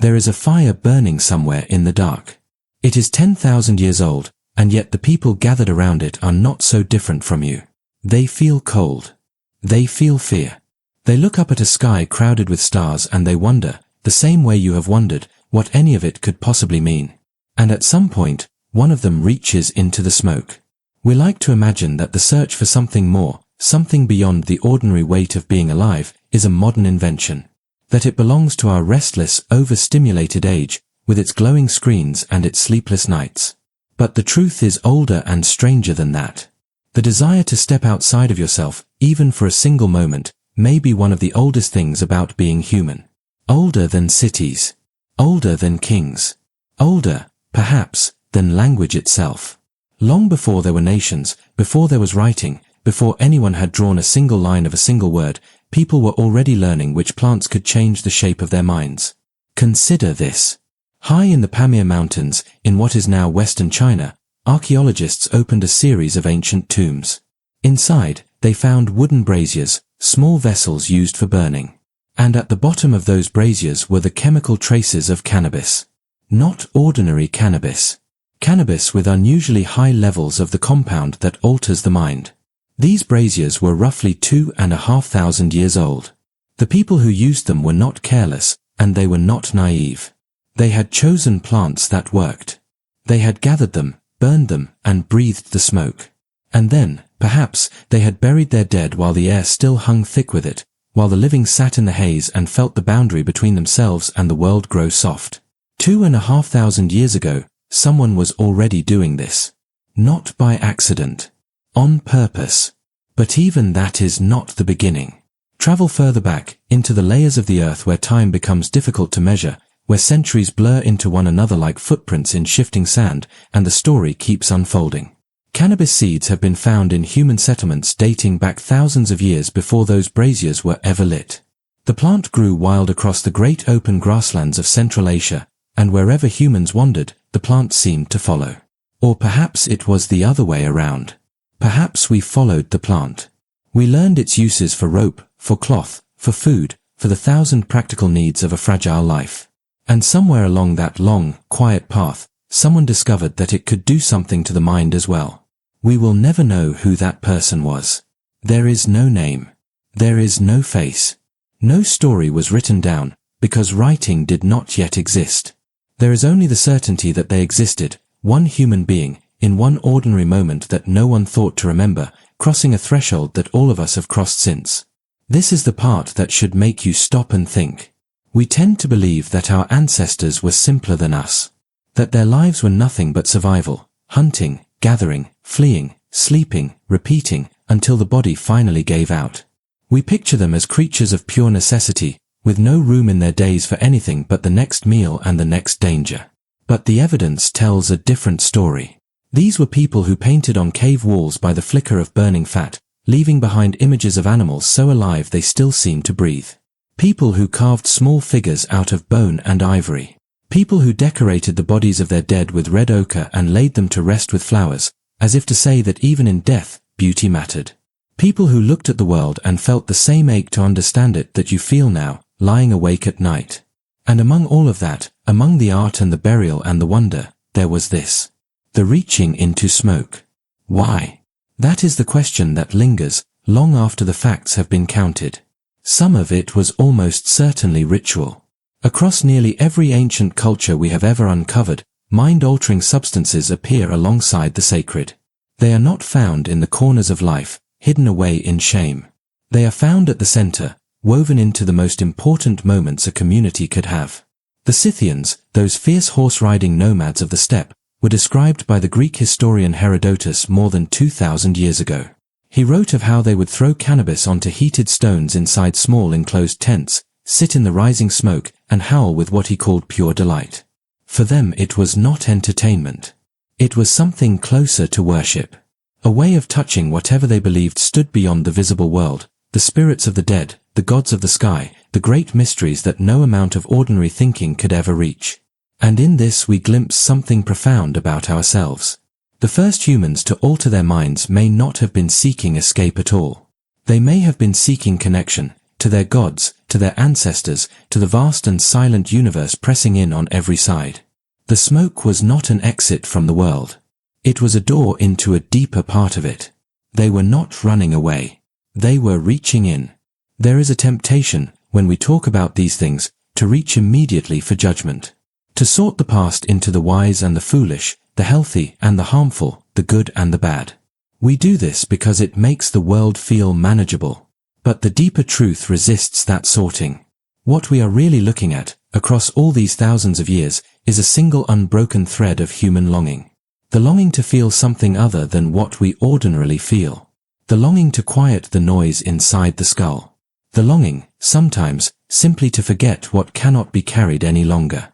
There is a fire burning somewhere in the dark. It is 10,000 years old, and yet the people gathered around it are not so different from you. They feel cold. They feel fear. They look up at a sky crowded with stars and they wonder, the same way you have wondered, what any of it could possibly mean. And at some point, one of them reaches into the smoke. We like to imagine that the search for something more, something beyond the ordinary weight of being alive, is a modern invention. That it belongs to our restless, overstimulated age, with its glowing screens and its sleepless nights. But the truth is older and stranger than that. The desire to step outside of yourself, even for a single moment, may be one of the oldest things about being human. Older than cities. Older than kings. Older, perhaps, than language itself. Long before there were nations, before there was writing, before anyone had drawn a single line of a single word, people were already learning which plants could change the shape of their minds. Consider this. High in the Pamir Mountains, in what is now western China, archaeologists opened a series of ancient tombs. Inside, they found wooden braziers, small vessels used for burning. And at the bottom of those braziers were the chemical traces of cannabis. Not ordinary cannabis. Cannabis with unusually high levels of the compound that alters the mind. These braziers were roughly 2,500 years old. The people who used them were not careless, and they were not naive. They had chosen plants that worked. They had gathered them, burned them, and breathed the smoke. And then, perhaps, they had buried their dead while the air still hung thick with it, while the living sat in the haze and felt the boundary between themselves and the world grow soft. 2,500 years ago, someone was already doing this. Not by accident. On purpose. But even that is not the beginning. Travel further back, into the layers of the earth where time becomes difficult to measure, where centuries blur into one another like footprints in shifting sand, and the story keeps unfolding. Cannabis seeds have been found in human settlements dating back thousands of years before those braziers were ever lit. The plant grew wild across the great open grasslands of Central Asia, and wherever humans wandered, the plant seemed to follow. Or perhaps it was the other way around. Perhaps we followed the plant. We learned its uses for rope, for cloth, for food, for the 1,000 practical needs of a fragile life. And somewhere along that long, quiet path, someone discovered that it could do something to the mind as well. We will never know who that person was. There is no name. There is no face. No story was written down, because writing did not yet exist. There is only the certainty that they existed, one human being, in one ordinary moment that no one thought to remember, crossing a threshold that all of us have crossed since. This is the part that should make you stop and think. We tend to believe that our ancestors were simpler than us. That their lives were nothing but survival, hunting, gathering, fleeing, sleeping, repeating, until the body finally gave out. We picture them as creatures of pure necessity, with no room in their days for anything but the next meal and the next danger. But the evidence tells a different story. These were people who painted on cave walls by the flicker of burning fat, leaving behind images of animals so alive they still seemed to breathe. People who carved small figures out of bone and ivory. People who decorated the bodies of their dead with red ochre and laid them to rest with flowers, as if to say that even in death, beauty mattered. People who looked at the world and felt the same ache to understand it that you feel now, lying awake at night. And among all of that, among the art and the burial and the wonder, there was this. The reaching into smoke. Why? That is the question that lingers, long after the facts have been counted. Some of it was almost certainly ritual. Across nearly every ancient culture we have ever uncovered, mind-altering substances appear alongside the sacred. They are not found in the corners of life, hidden away in shame. They are found at the center, woven into the most important moments a community could have. The Scythians, those fierce horse-riding nomads of the steppe, were described by the Greek historian Herodotus more than 2,000 years ago. He wrote of how they would throw cannabis onto heated stones inside small enclosed tents, sit in the rising smoke, and howl with what he called pure delight. For them it was not entertainment. It was something closer to worship. A way of touching whatever they believed stood beyond the visible world, the spirits of the dead, the gods of the sky, the great mysteries that no amount of ordinary thinking could ever reach. And in this we glimpse something profound about ourselves. The first humans to alter their minds may not have been seeking escape at all. They may have been seeking connection, to their gods, to their ancestors, to the vast and silent universe pressing in on every side. The smoke was not an exit from the world. It was a door into a deeper part of it. They were not running away. They were reaching in. There is a temptation, when we talk about these things, to reach immediately for judgment. To sort the past into the wise and the foolish, the healthy and the harmful, the good and the bad. We do this because it makes the world feel manageable. But the deeper truth resists that sorting. What we are really looking at, across all these thousands of years, is a single unbroken thread of human longing. The longing to feel something other than what we ordinarily feel. The longing to quiet the noise inside the skull. The longing, sometimes, simply to forget what cannot be carried any longer.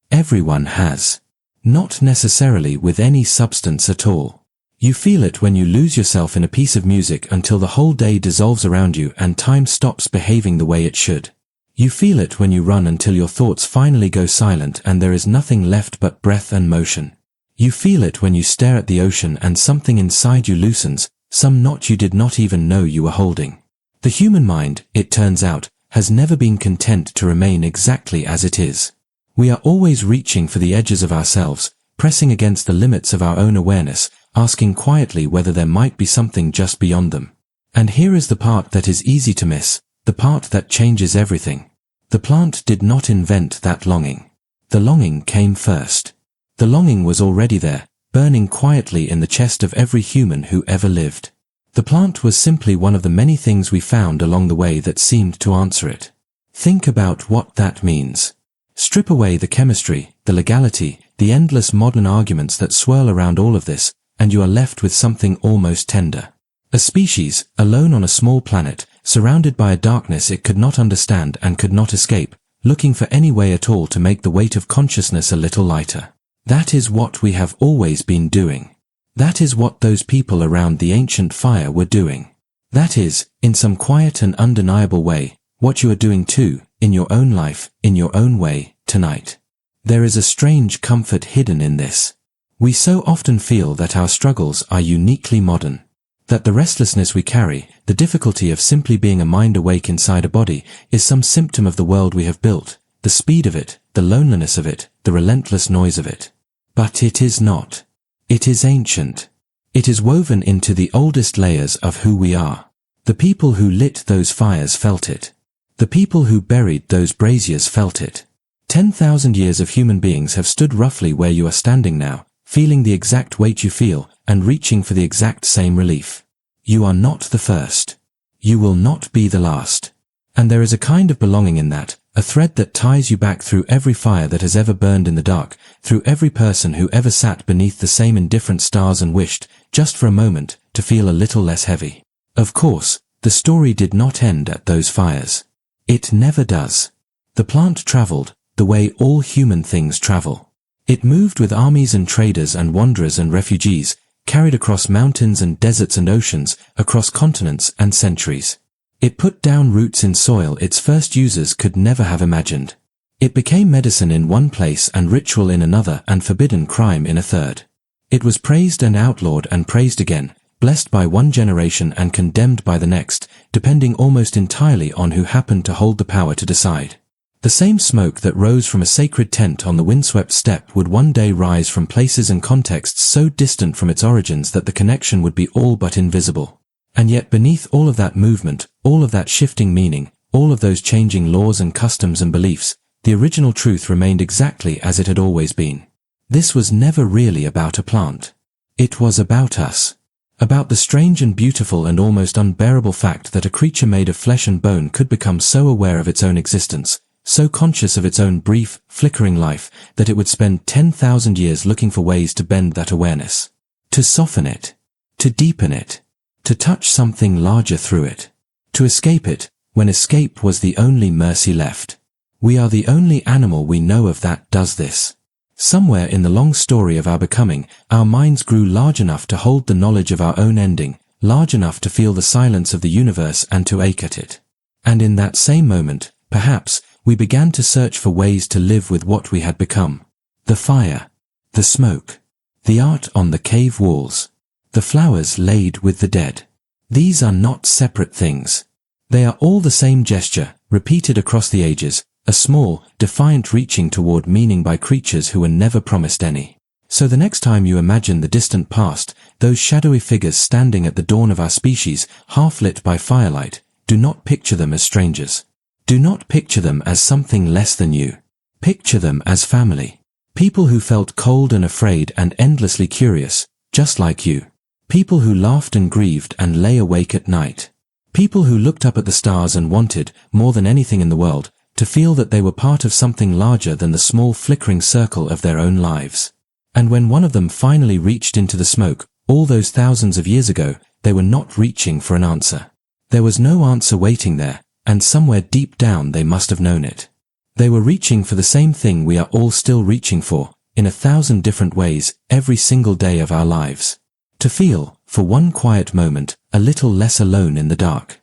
Everyone has. Not necessarily with any substance at all. You feel it when you lose yourself in a piece of music until the whole day dissolves around you and time stops behaving the way it should. You feel it when you run until your thoughts finally go silent and there is nothing left but breath and motion. You feel it when you stare at the ocean and something inside you loosens, some knot you did not even know you were holding. The human mind, it turns out, has never been content to remain exactly as it is. We are always reaching for the edges of ourselves, pressing against the limits of our own awareness, asking quietly whether there might be something just beyond them. And here is the part that is easy to miss, the part that changes everything. The plant did not invent that longing. The longing came first. The longing was already there, burning quietly in the chest of every human who ever lived. The plant was simply one of the many things we found along the way that seemed to answer it. Think about what that means. Strip away the chemistry, the legality, the endless modern arguments that swirl around all of this, and you are left with something almost tender. A species, alone on a small planet, surrounded by a darkness it could not understand and could not escape, looking for any way at all to make the weight of consciousness a little lighter. That is what we have always been doing. That is what those people around the ancient fire were doing. That is, in some quiet and undeniable way, what you are doing too, in your own life, in your own way, tonight. There is a strange comfort hidden in this. We so often feel that our struggles are uniquely modern. That the restlessness we carry, the difficulty of simply being a mind awake inside a body, is some symptom of the world we have built, the speed of it, the loneliness of it, the relentless noise of it. But it is not. It is ancient. It is woven into the oldest layers of who we are. The people who lit those fires felt it. The people who buried those braziers felt it. 10,000 years of human beings have stood roughly where you are standing now, feeling the exact weight you feel, and reaching for the exact same relief. You are not the first. You will not be the last. And there is a kind of belonging in that, a thread that ties you back through every fire that has ever burned in the dark, through every person who ever sat beneath the same indifferent stars and wished, just for a moment, to feel a little less heavy. Of course, the story did not end at those fires. It never does. The plant traveled, the way all human things travel. It moved with armies and traders and wanderers and refugees, carried across mountains and deserts and oceans, across continents and centuries. It put down roots in soil its first users could never have imagined. It became medicine in one place and ritual in another and forbidden crime in a third. It was praised and outlawed and praised again, blessed by one generation and condemned by the next, depending almost entirely on who happened to hold the power to decide. The same smoke that rose from a sacred tent on the windswept steppe would one day rise from places and contexts so distant from its origins that the connection would be all but invisible. And yet beneath all of that movement, all of that shifting meaning, all of those changing laws and customs and beliefs, the original truth remained exactly as it had always been. This was never really about a plant. It was about us. About the strange and beautiful and almost unbearable fact that a creature made of flesh and bone could become so aware of its own existence, so conscious of its own brief, flickering life, that it would spend 10,000 years looking for ways to bend that awareness. To soften it. To deepen it. To touch something larger through it. To escape it, when escape was the only mercy left. We are the only animal we know of that does this. Somewhere in the long story of our becoming, our minds grew large enough to hold the knowledge of our own ending, large enough to feel the silence of the universe and to ache at it. And in that same moment, perhaps, we began to search for ways to live with what we had become. The fire. The smoke. The art on the cave walls. The flowers laid with the dead. These are not separate things. They are all the same gesture, repeated across the ages, a small, defiant reaching toward meaning by creatures who were never promised any. So the next time you imagine the distant past, those shadowy figures standing at the dawn of our species, half lit by firelight, do not picture them as strangers. Do not picture them as something less than you. Picture them as family. People who felt cold and afraid and endlessly curious, just like you. People who laughed and grieved and lay awake at night. People who looked up at the stars and wanted, more than anything in the world, to feel that they were part of something larger than the small flickering circle of their own lives. And when one of them finally reached into the smoke, all those thousands of years ago, they were not reaching for an answer. There was no answer waiting there, and somewhere deep down they must have known it. They were reaching for the same thing we are all still reaching for, in 1,000 different ways, every single day of our lives. To feel, for one quiet moment, a little less alone in the dark.